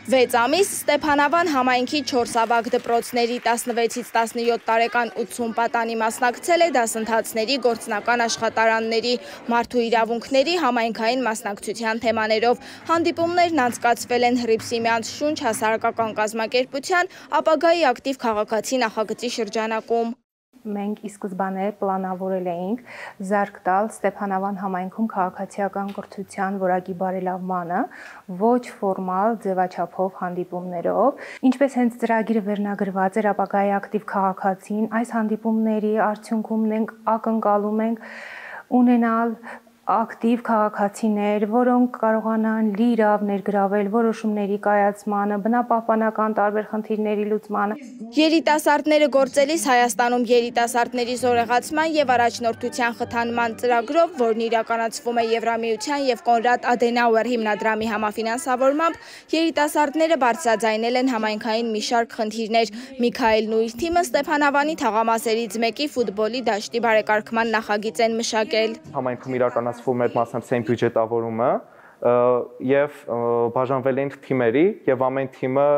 6 ամիս Ստեփանավան համայնքի 4 ավագ դպրոցների 16-ից 17 տարեկան 80 պատանի մասնակցել է դասընթացների գործնական աշխատարանների, մարդու իրավունքների համայնքային մասնակցության թեմաներով։ Հանդիպումներն անցկացվել են Հռիփսիմյանց շունչ հասարակական կազմակերպության ապագայի ակտիվ քաղաքացի նախագծի շրջանակում։ Մենք ի սկզբանե պլանավորել էինք զարկ տալ Ստեփանավան համայնքում քաղաքացիական կրթության որակի բարելավմանը ոչ ֆորմալ ձևաչափով հանդիպումներով, ինչպես հենց ծրագիրը վերնագրված էր ապագայի ակտիվ քաղաքացին, այս հանդիպումների արդյունքում մենք ակնկալում ենք ունենալ ակտիվ քաղաքացիներ, որոնք կարողանան լիիրավ ներգրավել որոշումների կայացմանը, բնապահպանական տարբեր խնդիրների լուծմանը։ Երիտասարդները գործելիս Հայաստանում երիտասարդների զորեղացման եւ առաջնորդության խթանման ծրագրով, որն իրականացվում է Եվրամիության եւ Կոնրադ Ադենաուեր հիմնադրամի համաֆինանսավորմամբ, երիտասարդները բարձրաձայնել են համայնքային մի շարք խնդիրներ։ Միքայելն ու իր թիմը Ստեփանավանի թաղամասերից մեկի ֆուտբոլի դաշտի բարեկարգման նախագիծ են մշակել։ Համայնքում իրականացվում էր մասնակցային բյուջետավորումը եւ բաժանվել են թիմերի եւ ամեն թիմը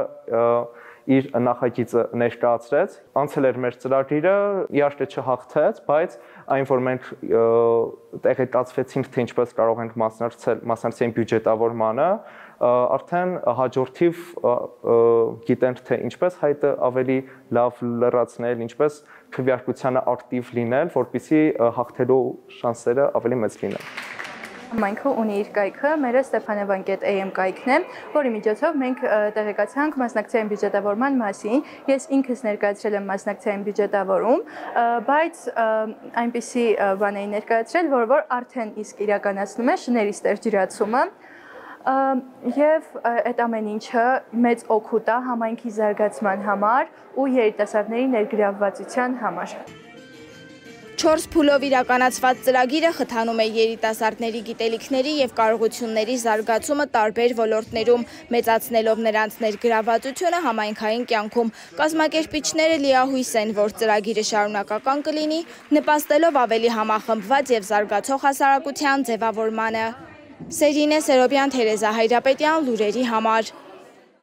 իր նախագիծը ներկայացրեց, անցել էր մեր ծրագիրը, իհարկե չհաղթեց, բայց այն որ մենք տեղեկացվեցինք, թե ինչպես կարող ենք մասնակցել բյուջետավորմանը, արդեն հաջորդիվ գիտենք, թե ինչպես հայտը ավելի լավ լրացնել, ինչպես քվեարկությանը ակտիվ լինել, որպեսզի հաղթելու շանսերը ավելի մեծ լինեն։ Համայնքը ունի իր կայքը, մերը Ստեփանավան.am կայքն է, որի միջոցով մենք տեղեկացանք մասնակցային բյուջետավորման մասին։ Ես ինքս ներկայացրել եմ մասնակցային բյուջետավորում, բայց այնպիսի բան էի ներկայացրել, որ արդեն իսկ իրականացնում է շների ստերջրացումը, եւ այդ ամեն ինչը մեծ օգուտ է համայնքի զարգացման համար ու երիտասարդների ներգրավվածության համար։ 4 փուլով իրականացված ծրագիրը խթանում է երիտասարդների գիտելիքների եւ կարողությունների զարգացումը տարբեր ոլորտներում, մեծացնելով նրանց ներգրավվածությունը համայնքային կյանքում։ Կազմակերպիչները լիահույս են, որ ծրագիրը շարունակական կլինի, նպաստելով ավելի համախմբված եւ զարգացող հասարակության ձևավորմանը։ Սերինե Սերոբյան, Թերեզա Հայրապետյան, լուրերի համար։